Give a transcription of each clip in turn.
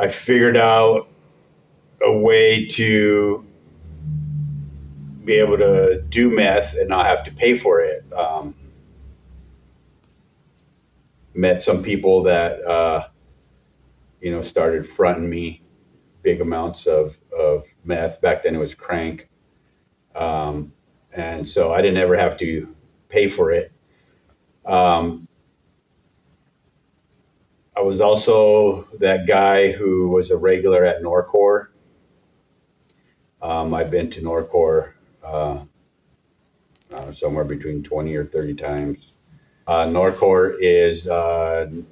I figured out a way to be able to do meth and not have to pay for it. Met some people that started fronting me big amounts of meth. Back then it was crank, and so I didn't ever have to pay for it. Um, I was also that guy who was a regular at Norcor. I've been to Norcor somewhere between 20 or 30 times. Norcor is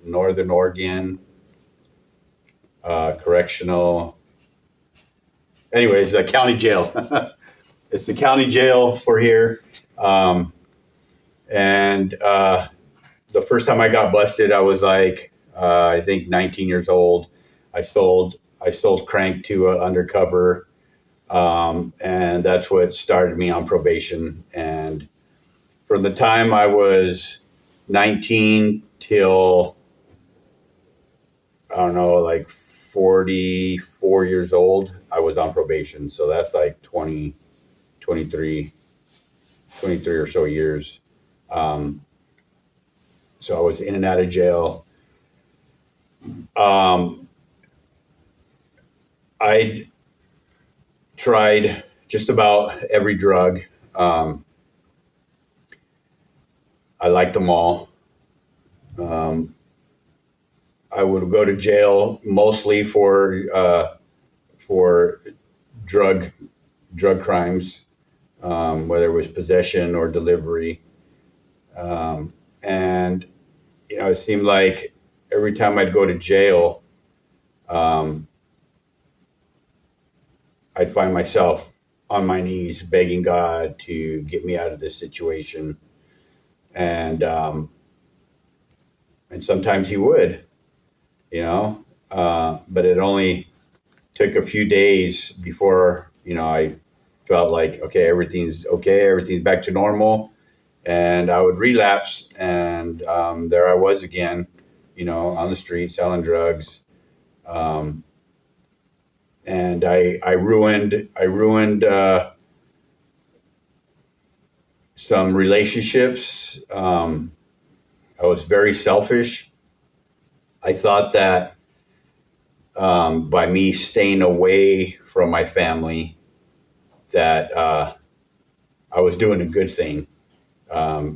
Northern Oregon Correctional. Anyways, the county jail. It's the county jail for here. And the first time I got busted, I was like, I think 19 years old. I sold crank to an undercover, and that's what started me on probation. And from the time I was 19 till, I don't know, like 44 years old, I was on probation. So that's like 20, 23 or so years. So I was in and out of jail. I tried just about every drug. I liked them all. I would go to jail mostly for drug crimes, whether it was possession or delivery. And it seemed like every time I'd go to jail, I'd find myself on my knees begging God to get me out of this situation. And sometimes he would, but it only took a few days before, I felt like, everything's back to normal. And I would relapse, and there I was again, on the street selling drugs. And I ruined some relationships. I was very selfish. I thought that by me staying away from my family, that I was doing a good thing,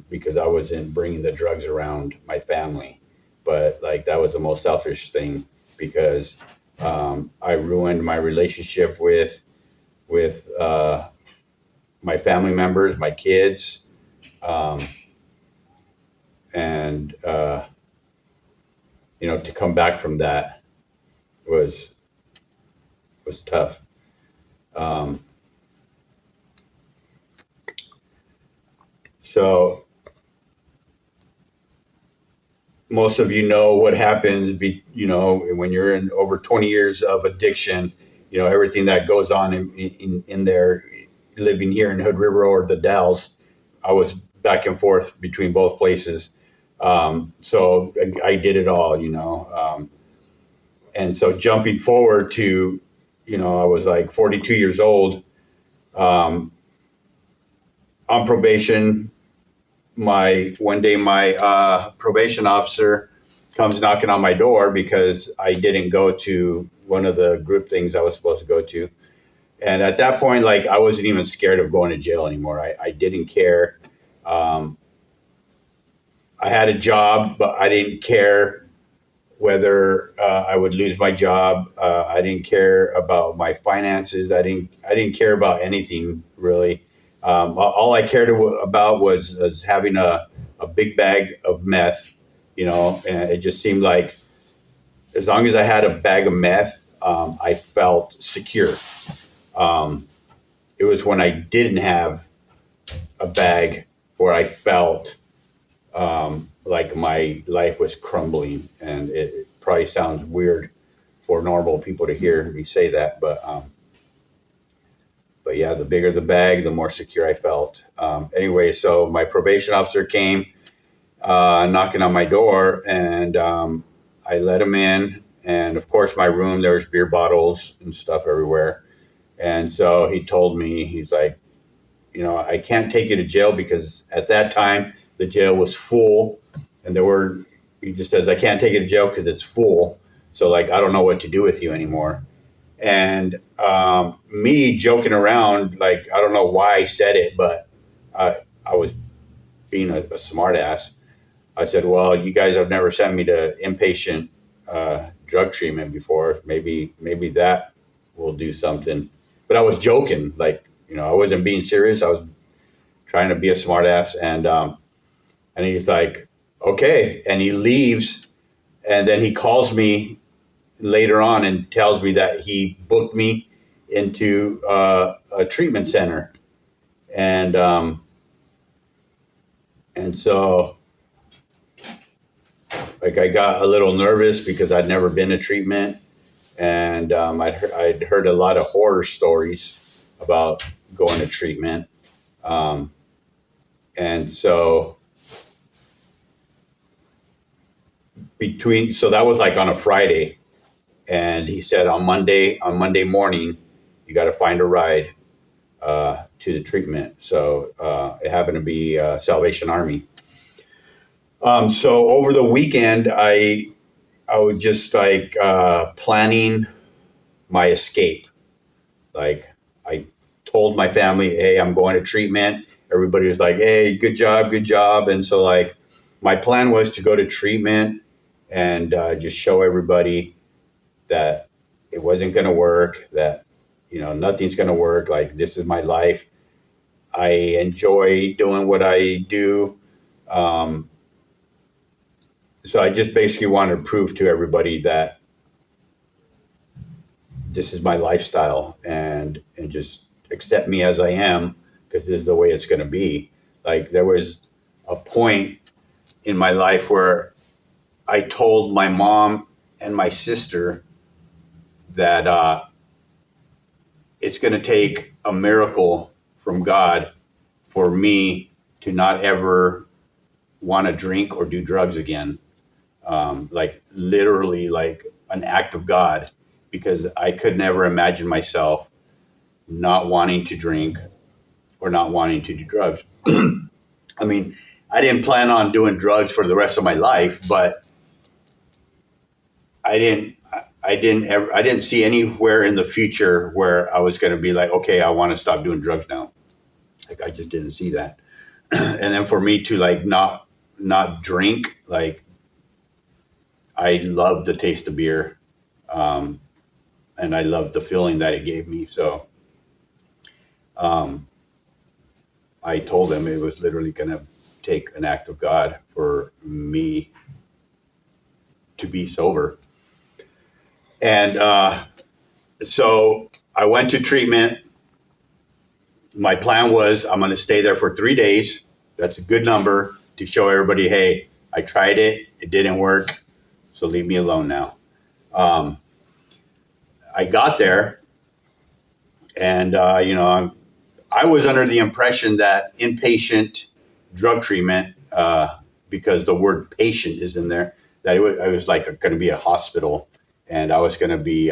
because I wasn't bringing the drugs around my family. But that was the most selfish thing, because I ruined my relationship with my family members, my kids, and to come back from that was tough. So most of what happens, when you're in over 20 years of addiction, everything that goes on in there, living here in Hood River or the Dells. I was back and forth between both places. So I did it all, and so jumping forward to, I was like 42 years old, on probation. One day my probation officer comes knocking on my door because I didn't go to one of the group things I was supposed to go to. And at that point, I wasn't even scared of going to jail anymore. I didn't care. I had a job, but I didn't care whether I would lose my job. I didn't care about my finances. I didn't care about anything really. All I cared about was having a big bag of meth, and it just seemed like as long as I had a bag of meth, I felt secure. It was when I didn't have a bag where I felt like my life was crumbling. And it probably sounds weird for normal people to hear me say that, but yeah, the bigger the bag, the more secure I felt. Anyway, so my probation officer came knocking on my door, and I let him in, And of course, my room, there was beer bottles and stuff everywhere. And so he told me, he's like, I can't take you to jail because at that time the jail was full, and he just says, I can't take you to jail because it's full. So like, I don't know what to do with you anymore. And me joking around, like, I don't know why I said it, but I was being a smart ass. I said, well, you guys have never sent me to inpatient drug treatment before. Maybe that will do something. But I was joking, like, I wasn't being serious. I was trying to be a smart ass. And he's like, okay. And he leaves. And then he calls me later on and tells me that he booked me into a treatment center. And so, like, I got a little nervous because I'd never been to treatment. And I'd heard a lot of horror stories about going to treatment. And so so that was like on a Friday. And he said on Monday morning, you got to find a ride to the treatment. So it happened to be Salvation Army. So over the weekend, I was just like planning my escape. Like, I told my family, hey, I'm going to treatment. Everybody was like, hey, good job, good job. And so like my plan was to go to treatment and just show everybody that it wasn't going to work, that, nothing's going to work. Like, this is my life. I enjoy doing what I do. So I just basically wanted to prove to everybody that this is my lifestyle, and just accept me as I am, because this is the way it's going to be. Like, there was a point in my life where I told my mom and my sister that it's going to take a miracle from God for me to not ever want to drink or do drugs again. Like, literally, like an act of God, because I could never imagine myself not wanting to drink or not wanting to do drugs. I mean, I didn't plan on doing drugs for the rest of my life, but I didn't see anywhere in the future where I was going to be like, okay, I want to stop doing drugs now. Like, I just didn't see that. And then for me to like not drink, like, I loved the taste of beer. And I loved the feeling that it gave me. So I told them it was literally going to take an act of God for me to be sober. And so I went to treatment. My plan was I'm going to stay there for 3 days. That's a good number to show everybody, hey, I tried it. It didn't work. So leave me alone now. I got there, and, I was under the impression that inpatient drug treatment, because the word patient is in there, that I was like going to be a hospital, and I was going to be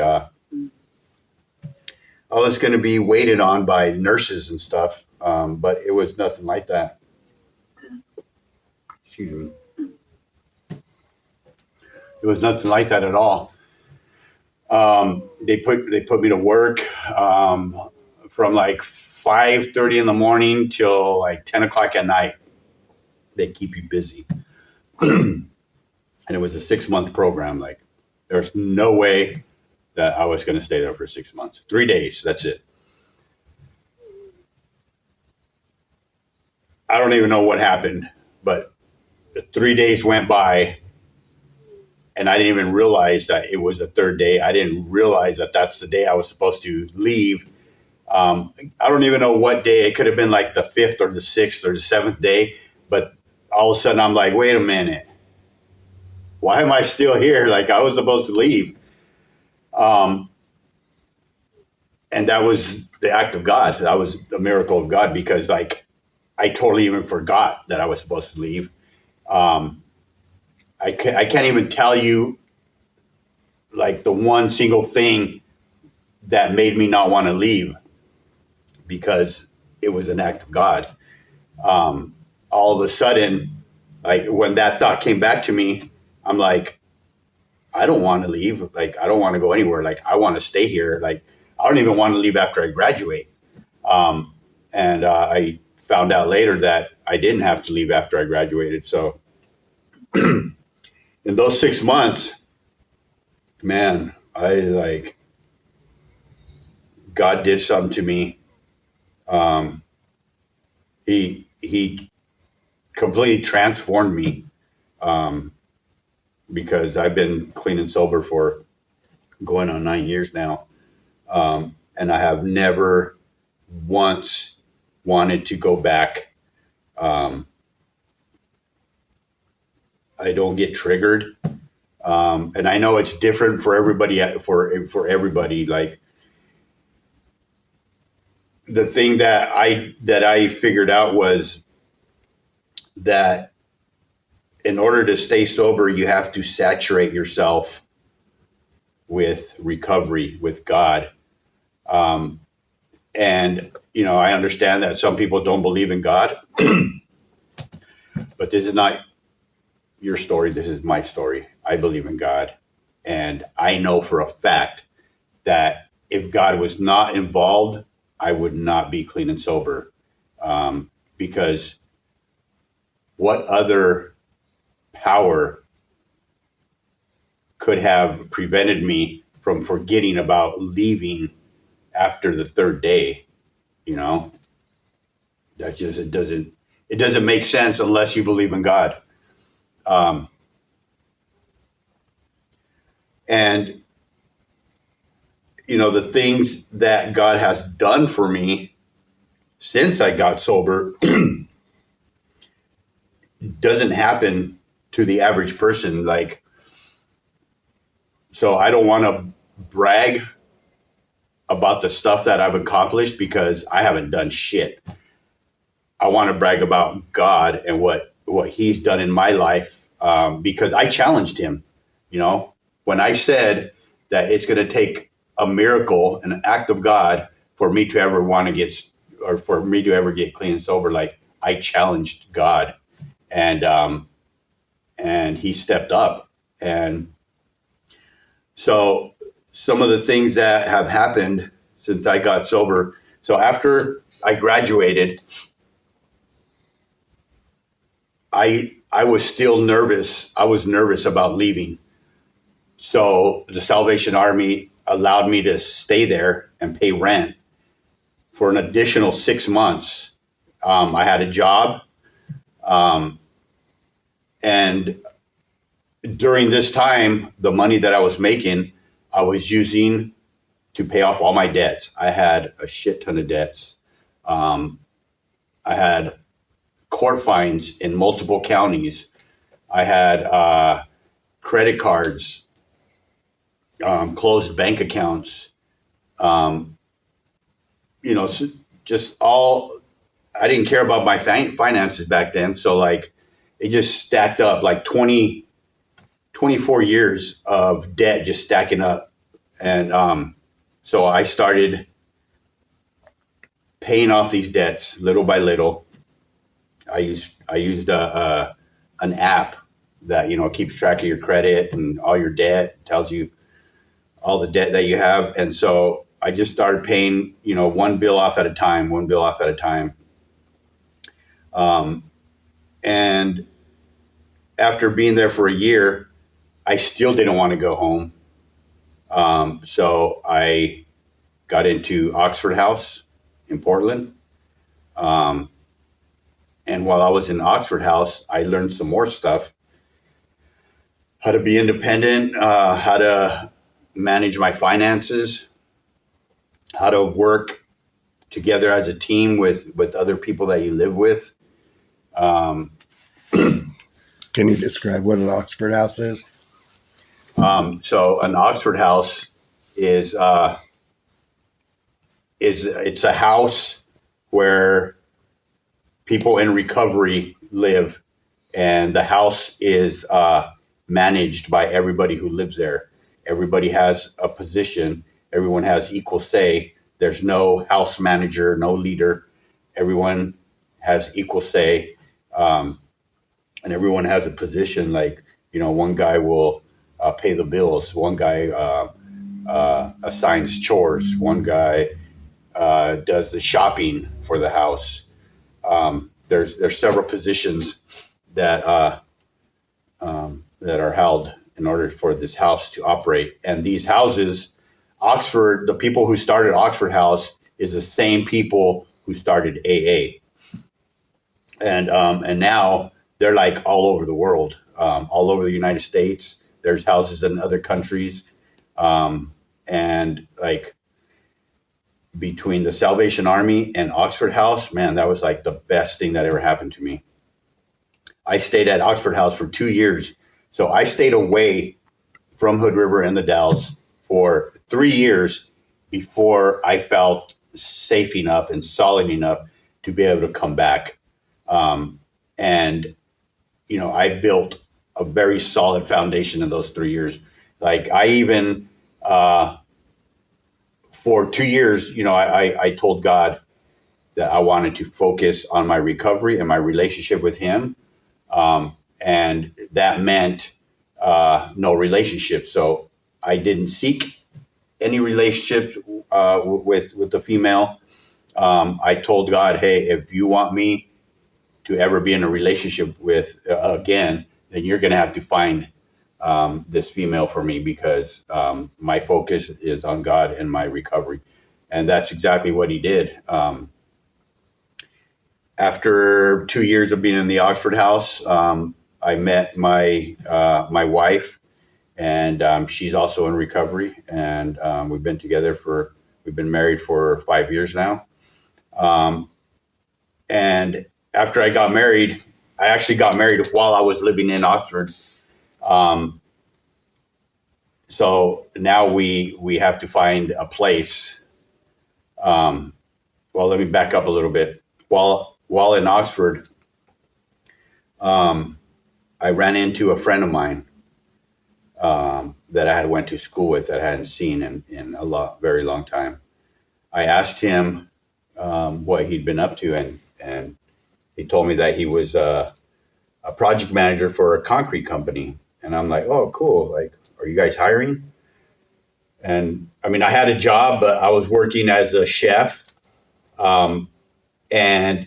waited on by nurses and stuff. But it was nothing like that. Excuse me. It was nothing like that at all. They put me to work from like 5:30 in the morning till like 10 o'clock at night. They keep you busy. And it was a 6-month program. Like, there's no way that I was going to stay there for 6 months. 3 days, that's it. I don't even know what happened, but the 3 days went by, and I didn't even realize that it was the third day. I didn't realize that that's the day I was supposed to leave. I don't even know what day. It could have been like the 5th or the 6th or the 7th day. But all of a sudden I'm like, wait a minute. Why am I still here? Like, I was supposed to leave. And that was the act of God. That was the miracle of God, because like, I totally even forgot that I was supposed to leave. I can't even tell you like the one single thing that made me not want to leave, because it was an act of God. All of a sudden, like when that thought came back to me, I'm like, I don't want to leave. Like, I don't want to go anywhere. Like, I want to stay here. Like, I don't even want to leave after I graduate. And I found out later that I didn't have to leave after I graduated. So in those 6 months, man, I like, God did something to me. He completely transformed me, because I've been clean and sober for going on 9 years now. And I have never once wanted to go back. I don't get triggered. And I know it's different for everybody, for everybody. Like, the thing that I figured out was that in order to stay sober, you have to saturate yourself with recovery, with God. And, I understand that some people don't believe in God, but this is not your story. This is my story. I believe in God. And I know for a fact that if God was not involved, I would not be clean and sober. Because what other power could have prevented me from forgetting about leaving after the third day? That just, it doesn't make sense unless you believe in God. And the things that God has done for me since I got sober doesn't happen to the average person. Like, so I don't want to brag about the stuff that I've accomplished because I haven't done shit. I want to brag about God and what he's done in my life, because I challenged him. When I said that it's going to take a miracle, an act of God, for me to ever want to get, or for me to ever get clean and sober, like, I challenged God, and he stepped up. And so some of the things that have happened since I got sober. So after I graduated, I was still nervous. I was nervous about leaving. So the Salvation Army allowed me to stay there and pay rent for an additional 6 months. I had a job. And during this time, the money that I was making, I was using to pay off all my debts. I had a shit ton of debts. I had court fines in multiple counties. I had credit cards, closed bank accounts, just all. I didn't care about my finances back then. So like, it just stacked up, like 24 years of debt just stacking up. And so I started paying off these debts little by little. I used an app that, keeps track of your credit and all your debt, tells you all the debt that you have. And so I just started paying, one bill off at a time. And after being there for a year, I still didn't want to go home. So I got into Oxford House in Portland. And while I was in Oxford House, I learned some more stuff: how to be independent, how to manage my finances, how to work together as a team with other people that you live with. Can you describe what an Oxford House is? So an Oxford House is it's a house where people in recovery live, and the house is managed by everybody who lives there. Everybody has a position. Everyone has equal say. There's no house manager, no leader. Everyone has equal say, and everyone has a position. Like, one guy will pay the bills. One guy assigns chores. One guy does the shopping for the house. There's several positions that that are held in order for this house to operate. And these houses, Oxford, the people who started Oxford House is the same people who started AA, and now they're like all over the world, all over the United States. There's houses in other countries, and like between the Salvation Army and Oxford House, man, that was like the best thing that ever happened to me. I stayed at Oxford House for 2 years. So I stayed away from Hood River and the Dalles for 3 years before I felt safe enough and solid enough to be able to come back. And, I built a very solid foundation in those 3 years. Like I even, for 2 years, I told God that I wanted to focus on my recovery and my relationship with Him. And that meant no relationship. So I didn't seek any relationships with the female. I told God, hey, if you want me to ever be in a relationship with again, then you're going to have to find this female for me, because my focus is on God and my recovery. And that's exactly what He did. After 2 years of being in the Oxford House, I met my wife, and she's also in recovery, and we've been married for 5 years now. And after I got married, I actually got married while I was living in Oxford. So now we have to find a place. Well, let me back up a little bit. While in Oxford, I ran into a friend of mine that I had went to school with that I hadn't seen in very long time. I asked him what he'd been up to, and he told me that he was a project manager for a concrete company. And I'm like, oh, cool. Like, are you guys hiring? And I mean, I had a job, but I was working as a chef. And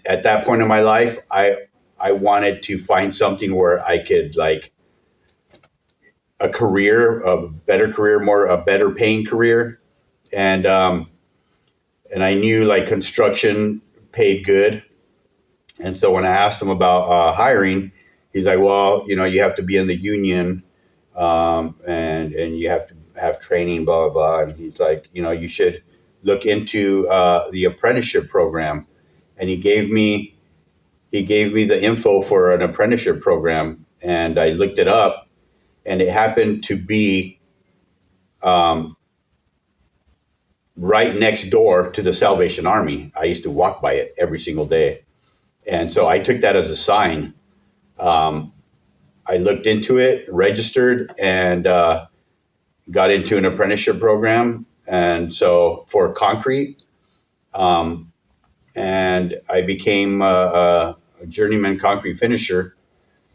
at that point in my life, I wanted to find something where I could like a better paying career. And I knew like construction paid good. And so when I asked him about hiring, he's like, well, you have to be in the union, and you have to have training, blah, blah, blah. And he's like, you should look into the apprenticeship program. And he gave me the info for an apprenticeship program, and I looked it up, and it happened to be right next door to the Salvation Army. I used to walk by it every single day. And so I took that as a sign. I looked into it, registered, and got into an apprenticeship program. And so for concrete, and I became a journeyman concrete finisher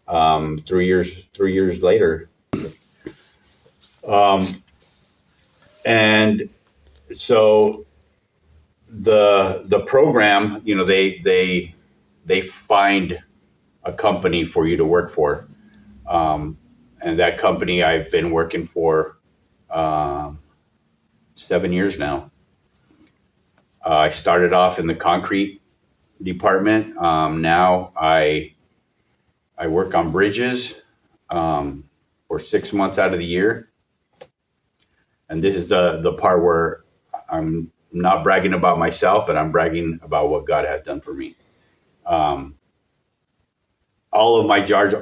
3 years later. And so the program, they find a company for you to work for. And that company I've been working for 7 years now. I started off in the concrete department. Now I work on bridges for 6 months out of the year. And this is the part where I'm not bragging about myself, but I'm bragging about what God has done for me. All of my jobs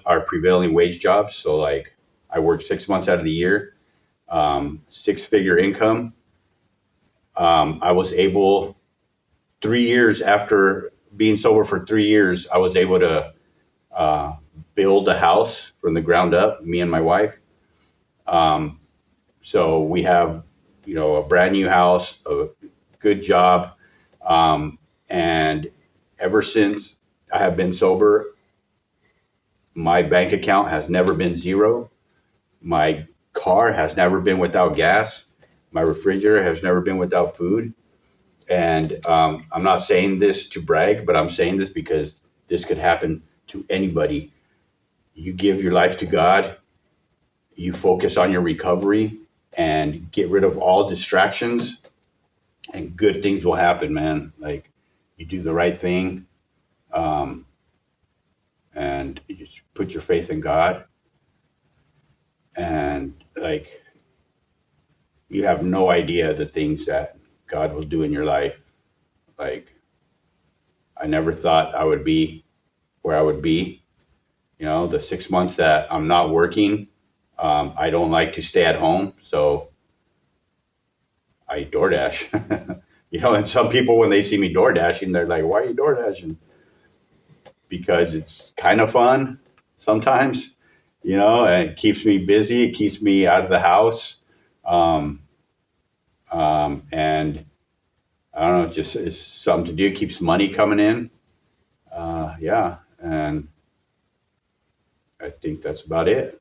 are prevailing wage jobs. So like I work 6 months out of the year, 6-figure income. I was able, 3 years after being sober for 3 years, I was able to build a house from the ground up, me and my wife. So we have, a brand new house, a good job. And ever since I have been sober, my bank account has never been zero. My car has never been without gas. My refrigerator has never been without food. And I'm not saying this to brag, but I'm saying this because this could happen to anybody. You give your life to God, you focus on your recovery, and get rid of all distractions, and good things will happen, man. Like, you do the right thing, and you just put your faith in God, and like, you have no idea the things that God will do in your life. Like, I never thought I would be where I would be. The 6 months that I'm not working, I don't like to stay at home, so I DoorDash. And some people, when they see me door dashing, they're like, "Why are you door dashing?" Because it's kind of fun sometimes, and it keeps me busy. It keeps me out of the house. And I don't know, it's something to do. It keeps money coming in. Yeah. And I think that's about it.